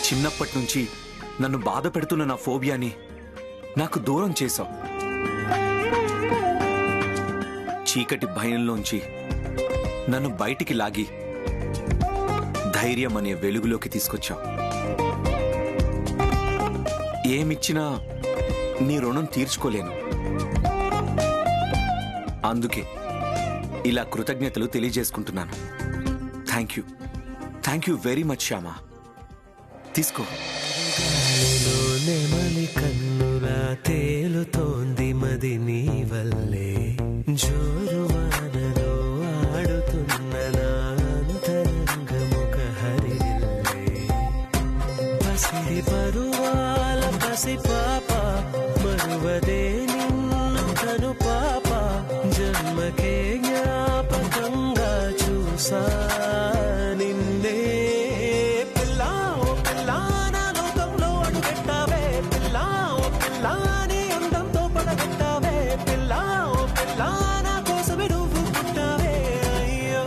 చిన్నప్పటి నుంచి నన్ను బాధ పెడుతున్న నా ఫోబియాని నాకు దూరం చేశావు. చీకటి భయంలోంచి నన్ను బయటికి లాగి ధైర్యం అనే వెలుగులోకి తీసుకొచ్చావు. ఏమిచ్చినా నీ రుణం తీర్చుకోలేను. అందుకే ఇలా కృతజ్ఞతలు తెలియజేసుకుంటున్నాను. Thank you very much Shyama. తీసుకో. కన్నులా తేలుతోంది మది నీ వల్లే, జోరువానలో ఆడుతున్న నా అంతరంగముఖ హరివిల్లే. పసిడి పరువాల పసి పాప మరువదే నిన్ను కను పాప, జన్మకే జ్ఞాపకంగా చూసా నిన్నే. పిల్లా ఓ పిల్లా నా లోకంలో అడుగెట్టావే, పిల్లా ఓ పిల్లా నీ అందంతో పడగెట్టావే, పిల్లా ఓ పిల్లా నా కోసమే నువ్వు పుట్టావే. అయ్యో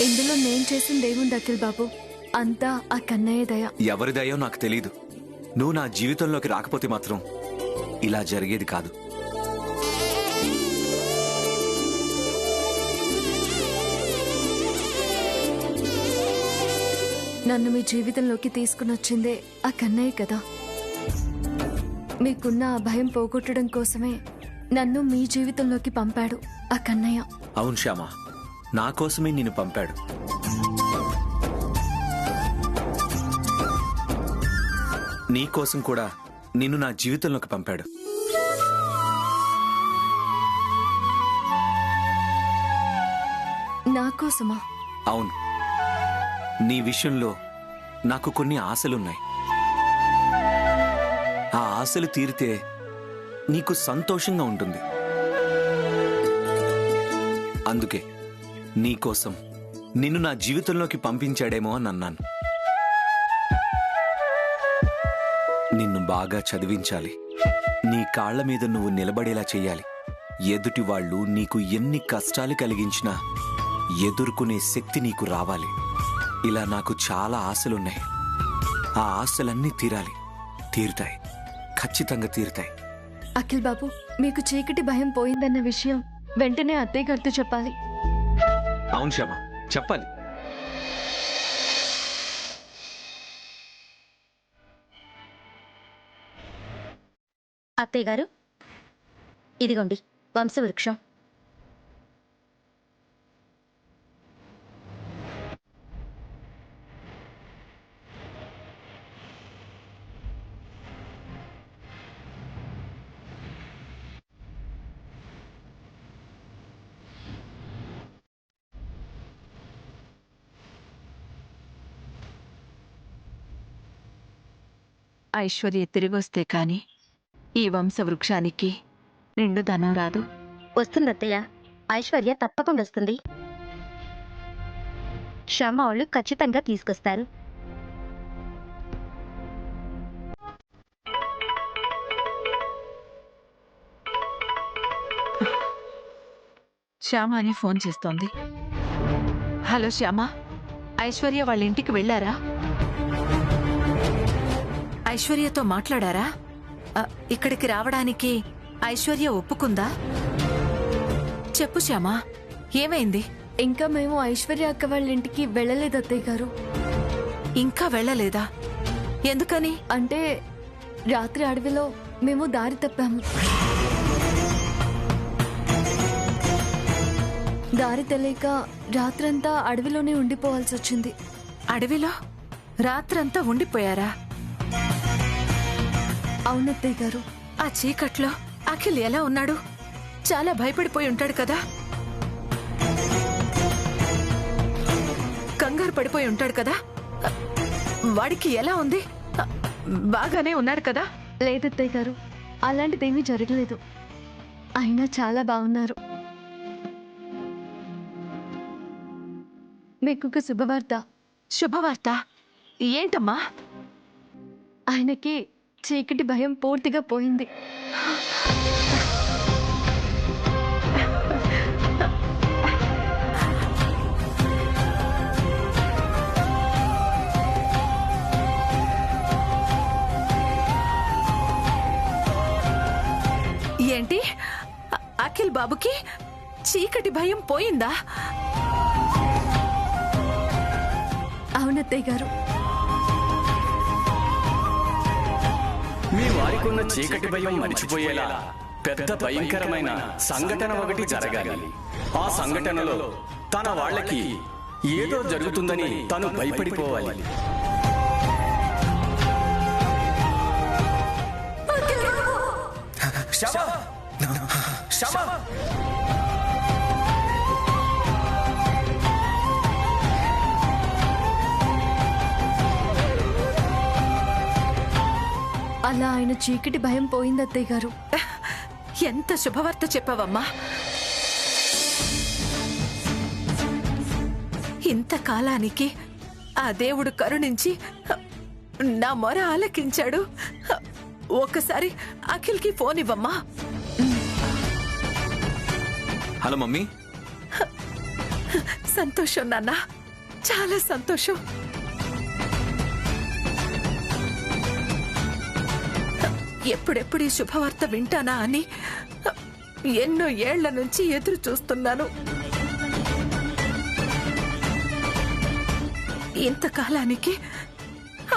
ఇందులో నేను చేసిందేముంది అఖిల్ బాబు, అంతా ఆ కన్నయ్య దయ. ఎవరి దయో నాకు తెలీదు. నువ్వు నా జీవితంలోకి రాకపోతే మాత్రం ఇలా జరిగేది కాదు. నన్ను మీ జీవితంలోకి తీసుకుని వచ్చిందే ఆ కన్నయ్య కదా. మీకున్న ఆ భయం పోగొట్టడం కోసమే నన్ను మీ జీవితంలోకి పంపాడు ఆ కన్నయ్య. అవును శ్యామ, నా కోసమే నిన్ను పంపాడు. నీ కోసం కూడా నిన్ను నా జీవితంలోకి పంపాడు. నా కోసమా? అవును, నీ విషయంలో నాకు కొన్ని ఆశలున్నాయి. ఆ ఆశలు తీరితే నీకు సంతోషంగా ఉంటుంది. అందుకే నీకోసం నిన్ను నా జీవితంలోకి పంపించాడేమో అని అన్నాను. నిన్ను బాగా చదివించాలి, నీ కాళ్ల మీద నువ్వు నిలబడేలా చెయ్యాలి. ఎదుటి వాళ్ళు నీకు ఎన్ని కష్టాలు కలిగించినా ఎదుర్కొనే శక్తి నీకు రావాలి. ఇలా నాకు చాలా ఆశలున్నాయి. ఆ ఆశలన్నీ తీరాలి. తీరుతాయి, ఖచ్చితంగా తీరుతాయి. అఖిల్ బాబు, మీకు చీకటి భయం పోయిందన్న విషయం వెంటనే అత్తయ్య గారితో చెప్పాలి. అవును శ్యామ, చెప్పాలి. అత్తయ్య గారు, ఇదిగోండి వంశవృక్షం. ఐశ్వర్య తిరిగొస్తే కాని ఈ వంశవృక్షానికి నిండు ధనం రాదు. వస్తుంది అత్తయ్య, ఐశ్వర్య తప్పకుండా వస్తుంది. శ్యామ వాళ్ళు ఖచ్చితంగా తీసుకొస్తారు. శ్యామ అని ఫోన్ చేస్తోంది. హలో శ్యామ, ఐశ్వర్య వాళ్ళ ఇంటికి వెళ్ళారా? ఐశ్వర్యతో మాట్లాడారా? ఇక్కడికి రావడానికి ఐశ్వర్య ఒప్పుకుందా? చెప్పు శ్యామ, ఏమైంది? ఇంకా మేము ఐశ్వర్య అక్క వాళ్ళ ఇంటికి వెళ్ళలేదు అత్తయ్య గారు. ఇంకా వెళ్ళలేదా? ఎందుకని? అంటే రాత్రి అడవిలో మేము దారి తప్పాము. దారి తెలియక రాత్రంతా అడవిలోనే ఉండిపోవాల్సి వచ్చింది. అడవిలో రాత్రంతా ఉండిపోయారా? అవునత్తయ్య గారు. ఆ చీకట్లో అఖిల్ ఎలా ఉన్నాడు? చాలా భయపడిపోయి ఉంటాడు కదా. కంగారు పడిపోయి ఉంటాడు కదా. వాడికి ఎలా ఉంది? బాగానే ఉన్నాడు కదా? లేదత్తయ్య గారు, అలాంటిదేమీ జరగలేదు. అయినా చాలా బాగున్నారు. మీకు ఒక శుభవార్త. శుభవార్త ఏంటమ్మా? ఆయనకి చీకటి భయం పూర్తిగా పోయింది. అఖిల్ బాబుకి చీకటి భయం పోయిందా? అవునత్తయ్య గారు. మీ వారికున్న చీకటి భయం మరిచిపోయేలా పెద్ద భయంకరమైన సంఘటన ఒకటి జరగాలి. ఆ సంఘటనలో తన వాళ్ళకి ఏదో జరుగుతుందని తను భయపడిపోవాలి. అలా ఆయన చీకటి భయం పోయింది అత్తయ్య గారు. ఎంత శుభవార్త చెప్పావమ్మా. ఇంతకాలానికి ఆ దేవుడు కరుణించి నా మొర ఆలకించాడు. ఒకసారి అఖిల్కి ఫోన్ ఇవ్వమ్మా. Hello mummy. సంతోషం నాన్న, చాలా సంతోషం. ఎప్పుడెప్పుడు ఈ శుభవార్త వింటానా అని ఎన్నో ఏళ్ల నుంచి ఎదురు చూస్తున్నాను. ఇంతకాలానికి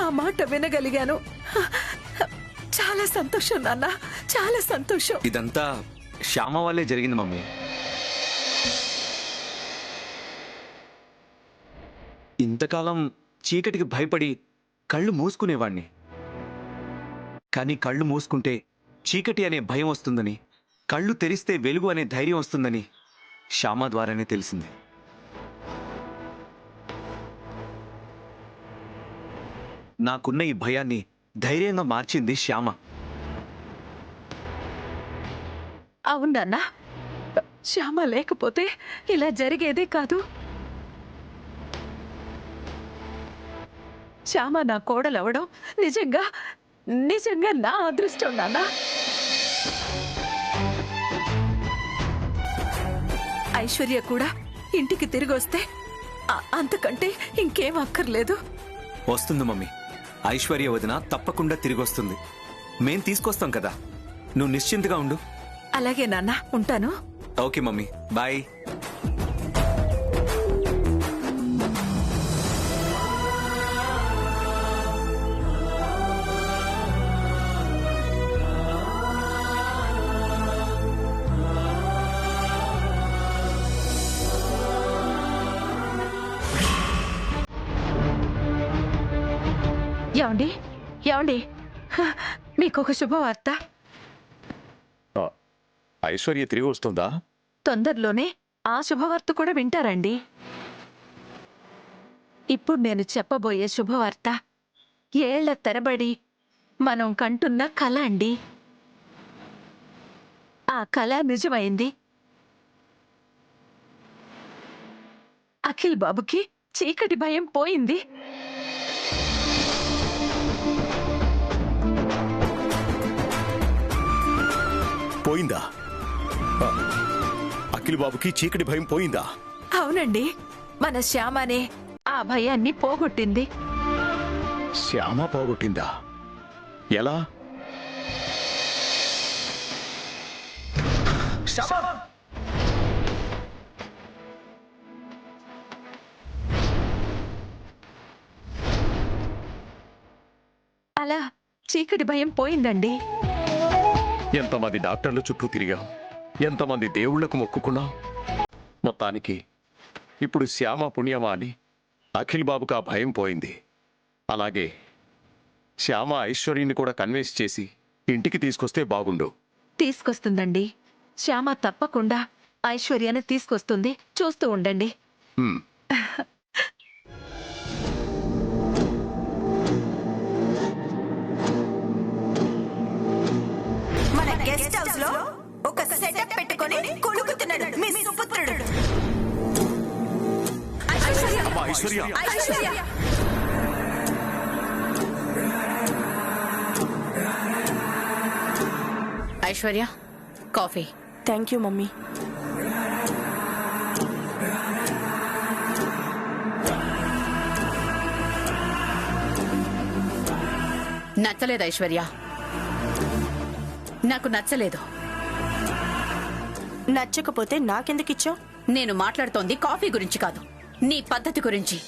ఆ మాట వినగలిగాను. చాలా సంతోషం నాన్న, చాలా సంతోషం. ఇదంతా శ్యామ వల్లే జరిగింది మమ్మీ. ఇంతకాలం చీకటికి భయపడి కళ్ళు మూసుకునేవాణ్ణి. కానీ కళ్ళు మూసుకుంటే చీకటి అనే భయం వస్తుందని, కళ్ళు తెరిస్తే వెలుగు అనే ధైర్యం వస్తుందని శ్యామ ద్వారానే తెలిసింది. నాకున్న ఈ భయాన్ని ధైర్యంగా మార్చింది శ్యామ. అవునన్నా, శ్యామ లేకపోతే ఇలా జరిగేదే కాదు. శ్యామ నా కోడలవడం నిజంగా నిజంగా నా అదృష్టం నాన్న. ఐశ్వర్య కూడా ఇంటికి తిరిగి వస్తే అంతకంటే ఇంకేం అక్కర్లేదు. వస్తుంది మమ్మీ. ఐశ్వర్య వదిన తప్పకుండా తిరిగి వస్తుంది. మేం తీసుకొస్తాం కదా, నువ్వు నిశ్చింతగా ఉండు. అలాగే నాన్న, ఉంటాను. Okay mummy, bye. ఏమండి, ఏమండి, మీకు ఒక శుభవార్త. ఐశ్వర్య తిరిగి వస్తుందా? తొందరలోనే ఆ శుభవార్త కూడా వింటారండి. ఇప్పుడు నేను చెప్పబోయే శుభవార్త ఏళ్ల తరబడి మనం కంటున్న కల అండి. ఆ కల నిజమైంది. అఖిల్ బాబుకి చీకటి భయం పోయింది. పోయిందా? అఖిల్ బాబుకి చీకటి భయం పోయిందా? అవునండి, మన శ్యామనే ఆ భయాన్ని పోగొట్టింది. శ్యామ పోగొట్టిందా? ఎలా? అలా చీకటి భయం పోయిందండి. ఎంతమంది డాక్టర్లు చుట్టూ తిరిగాం, ఎంతమంది దేవుళ్లకు మొక్కుకున్నాం. మొత్తానికి ఇప్పుడు శ్యామ పుణ్యమా అని అఖిల్ బాబుకు ఆ భయం పోయింది. అలాగే శ్యామ ఐశ్వర్యని కూడా కన్విన్స్ చేసి ఇంటికి తీసుకొస్తే బాగుండు. తీసుకొస్తుందండి. శ్యామ తప్పకుండా ఐశ్వర్యాన్ని తీసుకొస్తుంది. చూస్తూ ఉండండి. హ్మ్. మన గెస్ట్ హౌస్ లో ఒక సెటప్ పెట్టుకొని కొలుకుతున్నాడు మీ సుపుత్రుడు. Aishwarya Aishwarya Aishwarya, coffee. Thank you mummy. నచ్చలేదు ఐశ్వర్య, నాకు నచ్చలేదు. నచ్చకపోతే నాకెందుకు ఇచ్చావు? నేను మాట్లాడుతోంది కాఫీ గురించి కాదు, నీ పద్ధతి గురించి.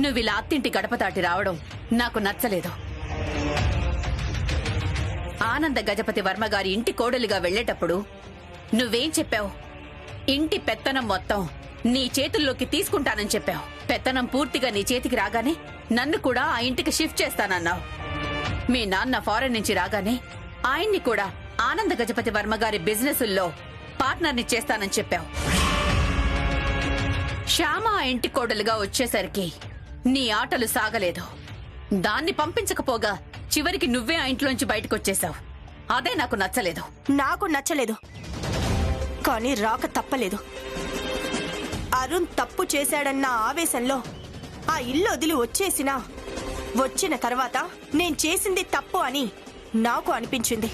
నువ్విలా అత్తింటి గడప దాటి రావడం నాకు నచ్చలేదు. ఆనంద గజపతి వర్మ గారి ఇంటి కోడలిగా వెళ్లేటప్పుడు నువ్వేం చెప్పావు? ఇంటి పెత్తనం మొత్తం నీ చేతుల్లోకి తీసుకుంటానని చెప్పావు. పెత్తనం పూర్తిగా నీ చేతికి రాగానే నన్ను కూడా ఆ ఇంటికి షిఫ్ట్ చేస్తానన్నావు. మీ నాన్న ఫారెన్ నుంచి రాగానే ఆయన్ని కూడా ఆనంద గజపతి వర్మ గారి బిజినెస్ల్లో పార్ట్నర్ని చేస్తానని చెప్పావు. శ్యామ ఆ ఇంటి కోడలుగా వచ్చేసరికి నీ ఆటలు సాగలేదు. దాన్ని పంపించకపోగా చివరికి నువ్వే ఆ ఇంట్లోంచి బయటకొచ్చేశావు. అదే నాకు నచ్చలేదు. నాకు నచ్చలేదు, కానీ రాక తప్పలేదు. అరుణ్ తప్పు చేశాడన్న ఆవేశంలో ఆ ఇల్లు వదిలి వచ్చేసినా వచ్చిన తర్వాత నేను చేసింది తప్పు అని నాకు అనిపించింది.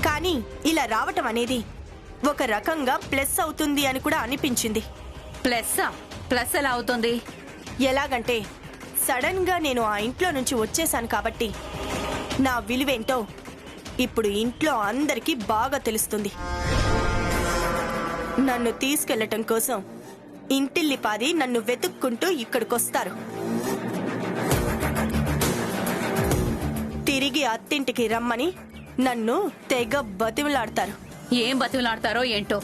కానీ ఇలా రావటం అనేది ఒక రకంగా ప్లస్ అవుతుంది అని కూడా అనిపించింది. ప్లస్ ఎలా అవుతుంది? ఎలాగంటే సడన్ గా నేను ఆ ఇంట్లో నుంచి వచ్చేసాను కాబట్టి నా విలువేంటో ఇప్పుడు ఇంట్లో అందరికీ బాగా తెలుస్తుంది. నన్ను తీసుకెళ్లటం కోసం ఇంటిల్లిపాది నన్ను వెతుక్కుంటూ ఇక్కడికొస్తారు. తిరిగి అత్తింటికి రమ్మని నన్ను తెగ బతిమలాడతారు. ఏం బతిమలాడతారో ఏంటో.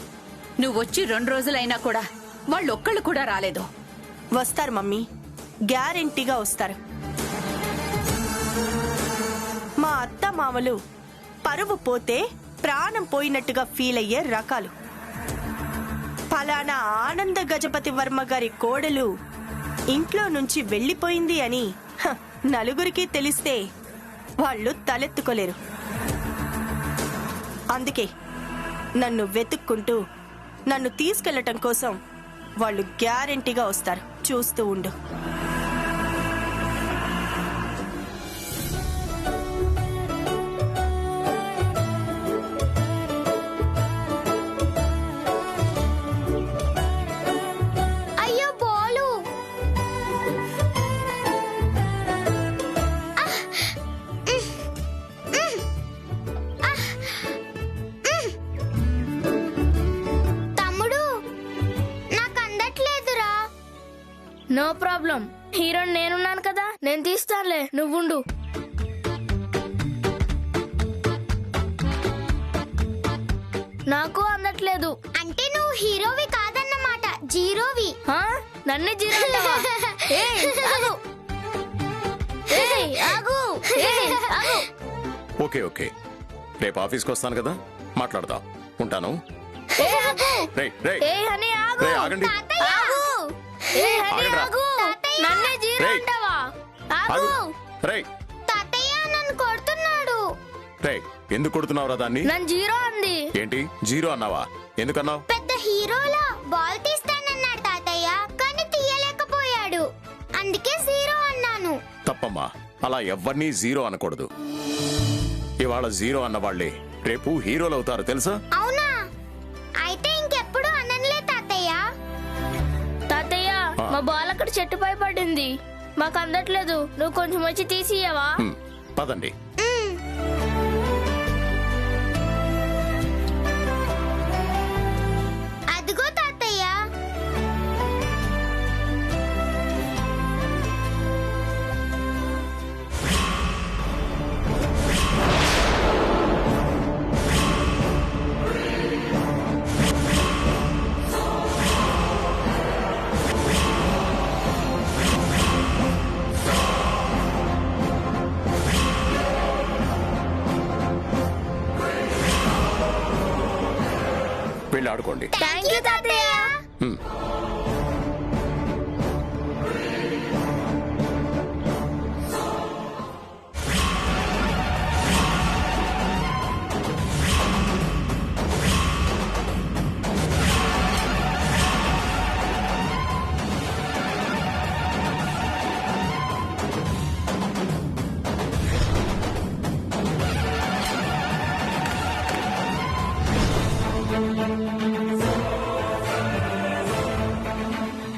నువ్వు వచ్చి 2 రోజులైనా కూడా వాళ్ళొక్కళ్ళు కూడా రాలేదు. వస్తారు మమ్మీ, గ్యారెంటీగా వస్తారు. మా అత్త మామలు పరువు పోతే ప్రాణం పోయినట్టుగా ఫీల్ అయ్యే రకాలు. ఫలానా ఆనంద గజపతి వర్మ గారి కోడలు ఇంట్లో నుంచి వెళ్లిపోయింది అని నలుగురికి తెలిస్తే వాళ్ళు తలెత్తుకోలేరు. అందుకే నన్ను వెతుక్కుంటూ నన్ను తీసుకెళ్లటం కోసం వాళ్ళు గ్యారెంటీగా వస్తారు. చూస్తూ ఉండు. అయ్యో బాలు! తమ్ముడు, నాకు అందట్లేదురా. నో ప్రాబ్లం, హీరో నేనున్నాను కదా, నేను తీస్తానులే, నువ్వుండు. నాకు అందట్లేదు. అంటే నువ్వు హీరోవి కాదన్నమాట, జీరోవి. నన్ను జీరో అంటావా? ఆగు. ఆగు. ఆగు. ఓకే ఓకే, రేపు ఆఫీస్కి వస్తాను కదా, మాట్లాడదాం. ఉంటాను. ఆగండి. నన్నే జీరో అంటావా? ఆగు. తాతయ్య నన్ను కొడుతున్నాడు. ఎందుకు కొడుతున్నావురా దాన్ని? నన్ను జీరో అంది. ఏంటి జీరో అన్నావా? ఎందుకన్నావు? పెద్ద హీరోలా బాల్ తీస్తానన్నాడు తాతయ్య, కానీ తీయలేకపోయాడు. అందుకే జీరో అన్నాను. తప్పమ్మా, అలా ఎవ్వరినీ జీరో అనకూడదు. ఇవాళ జీరో అన్న వాళ్ళే రేపు హీరోలు అవుతారు, తెలుసా? అవునా? అయితే ఇంకెప్పుడు అననులే తాతయ్య. తాతయ్య, మా బాల్ అక్కడ చెట్టుపై పడింది, మాకు అందట్లేదు, నువ్వు కొంచెం వచ్చి తీసియవా? పదండి. అదిగో తాతయ్య. వెళ్ళి ఆడుకోండి. థాంక్యూ తాతయ్య.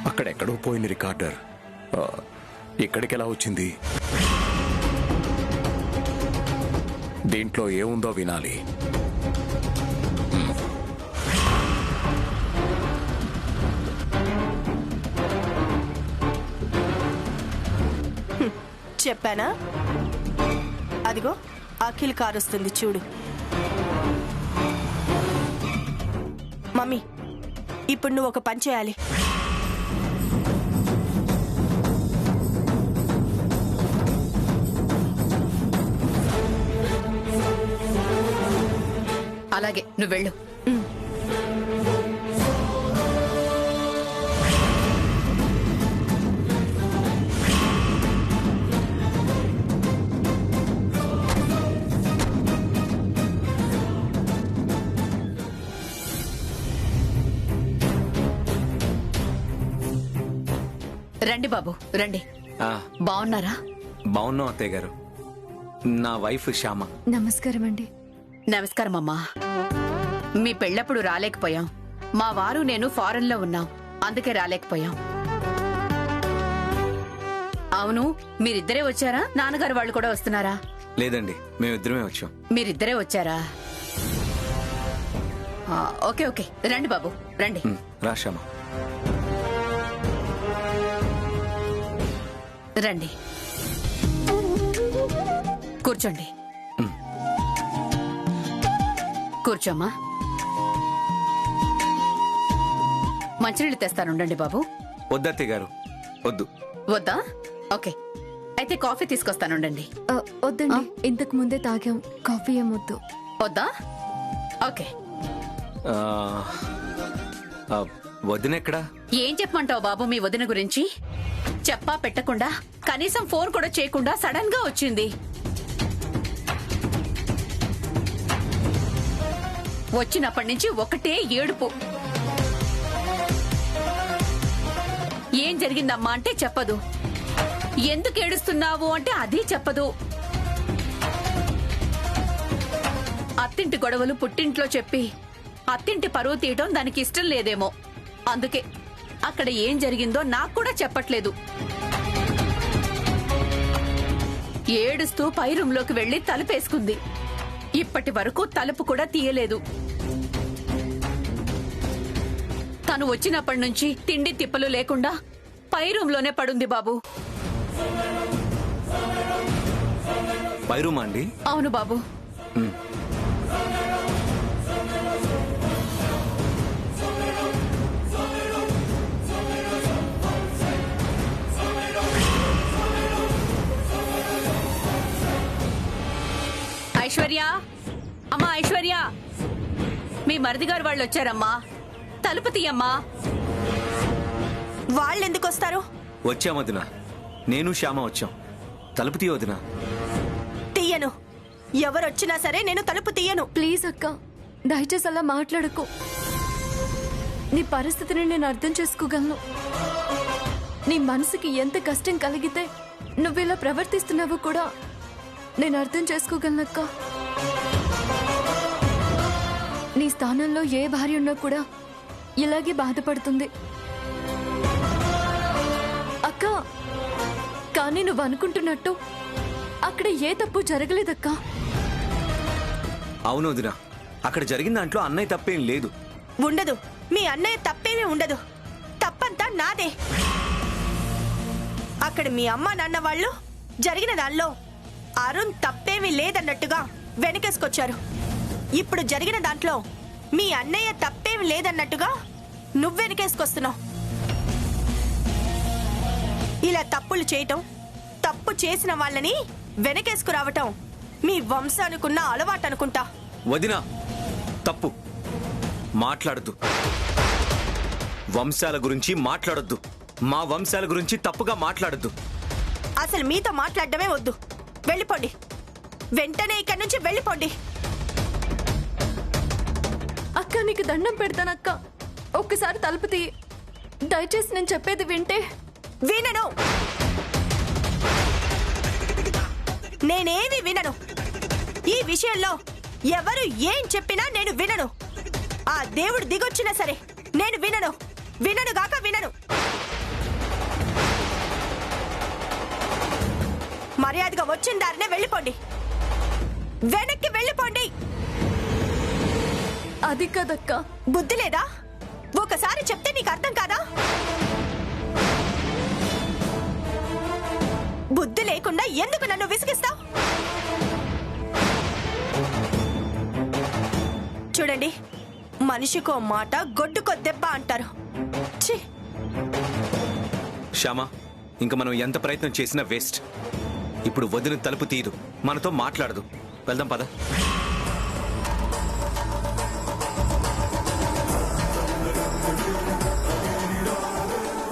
అక్కడెక్కడో పోయిన రికార్డర్ ఇక్కడికి ఎలా వచ్చింది? దీంట్లో ఏముందో వినాలి. చెప్పానా? అదిగో అఖిల్ కారు వస్తుంది చూడు. మమ్మీ, ఇప్పుడు నువ్వు ఒక పని చేయాలి. అలాగే నువ్వు వెళ్ళు. రండి బాబు రండి. బాగున్నారా? బాగున్నాం అత్తయ్య గారు. నా వైఫ్ శ్యామ. నమస్కారం అండి. నమస్కారం అమ్మా. మీ పెళ్ళప్పుడు రాలేకపోయాం. మా వారు నేను ఫారెన్ లో ఉన్నాం, అందుకే రాలేకపోయాం. అవును, మీరిద్దరే వచ్చారా? నాన్నగారు వాళ్ళు కూడా వస్తున్నారా? లేదండి, మేమిద్దరమే వచ్చాం. మీరిద్దరే వచ్చారా? ఓకే ఓకే, రండి బాబు రండి. రా శ్యామ. రండి, కూర్చోండి. కూర్చోమ్మా. మంచినీళ్ళు తెస్తానుండండి బాబు. వద్దత్తయ్య గారు, వద్దు. వద్దా? ఓకే, అయితే కాఫీ తీసుకొస్తానుండండి. వద్దండి, ఇంతకు ముందే తాగాం, కాఫీ ఏమొద్దు. వద్దా? ఓకే. వదినెక్కడా? ఏం చెప్పమంటావు బాబు మీ వదిన గురించి? చెప్పా పెట్టకుండా, కనీసం ఫోన్ కూడా చేయకుండా సడన్ గా వచ్చింది. వచ్చినప్పటి నుంచి ఒకటే ఏడుపు. ఏం జరిగిందమ్మా అంటే చెప్పదు, ఎందుకు ఏడుస్తున్నావు అంటే అది చెప్పదు. అత్తింటి గొడవలు పుట్టింట్లో చెప్పి అత్తింటి పరువు తీయటం దానికి ఇష్టం లేదేమో, అందుకే అక్కడ ఏం జరిగిందో నాకు కూడా చెప్పట్లేదు. ఏడుస్తూ పై రూంలోకి వెళ్లి తలుపేసుకుంది. ఇప్పటి వరకు తలుపు కూడా తీయలేదు. తను వచ్చినప్పటి నుంచి తిండి తిప్పలు లేకుండా పై రూంలోనే పడుంది బాబు. పై రూమా అండి? అవును బాబు. ఐశ్వర్య, అమ్మా ఐశ్వర్య, మీ మరిది గారు వాళ్ళు వచ్చారమ్మా, తలుపు తీయమ్మా. వాళ్ళెందుకు వస్తారు? వచ్చాం వదిన, నేను శ్యామ వచ్చాం. తలుపు తీయ వదిన. తీయను. ఎవరొచ్చినా సరే నేను తలుపు తీయను. ప్లీజ్ అక్క, దయచేసి అలా మాట్లాడకు. నీ పరిస్థితిని నేను అర్థం చేసుకోగలను. నీ మనసుకి ఎంత కష్టం కలిగితే నువ్విలా ప్రవర్తిస్తున్నావో కూడా నేను అర్థం చేసుకోగలనక్క. నీ స్థానంలో ఏ భార్య ఉన్నా కూడా ఇలాగే బాధపడుతుంది అక్క. కానీ నువ్వు అనుకుంటున్నట్టు అక్కడ ఏ తప్పు జరగలేదక్క. అవును వదిన, అక్కడ జరిగిన దాంట్లో అన్నయ్య తప్పేం లేదు. ఉండదు, మీ అన్నయ్య తప్పేమీ ఉండదు. తప్పంతా నాదే. అక్కడ మీ అమ్మ నాన్న వాళ్ళు జరిగిన దానిలో అరుణ్ తప్పేమీ లేదన్నట్టుగా వెనకేసుకొచ్చారు. ఇప్పుడు జరిగిన దాంట్లో మీ అన్నయ్య తప్పేమీ లేదన్నట్టుగా నువ్వెనకేసుకొస్తున్నావు. ఇలా తప్పులు చేయటం, తప్పు చేసిన వాళ్ళని వెనకేసుకురావటం మీ వంశానికున్న అలవాటు అనుకుంటా. వదినా, తప్పు మాట్లాడద్దు. వంశాల గురించి మాట్లాడొద్దు. మా వంశాల గురించి తప్పుగా మాట్లాడద్దు. అసలు మీతో మాట్లాడటమే వద్దు. వెళ్ళిపోండి, వెంటనే ఇక్కడి నుంచి వెళ్ళిపోండి. అక్క, నీకు దండం పెడతానక్క, ఒక్కసారి తలుపు తీ. దయచేసి నేను చెప్పేది వింటే. వినను, నేనేమి వినను. ఈ విషయంలో ఎవరు ఏం చెప్పినా నేను వినను. ఆ దేవుడు దిగొచ్చినా సరే నేను వినను. విననుగాక వినను. మర్యాదగా వచ్చిన దారినే వెళ్ళిపోండి. వెనక్కి వెళ్ళిపోండి. అది కదక్క. బుద్ధి లేదా? ఒకసారి చెప్తే నీకు అర్థం కాదా? బుద్ధి లేకుండా ఎందుకు నన్ను విసిగిస్తావు? చూడండి, మనిషికో మాట గొడ్డుకో దెబ్బ అంటారు. ఛీ! శ్యామ, ఇంక మనం ఎంత ప్రయత్నం చేసినా వేస్ట్. ఇప్పుడు వదిన తలుపు తీయదు, మనతో మాట్లాడదు. వెళ్దాం పద.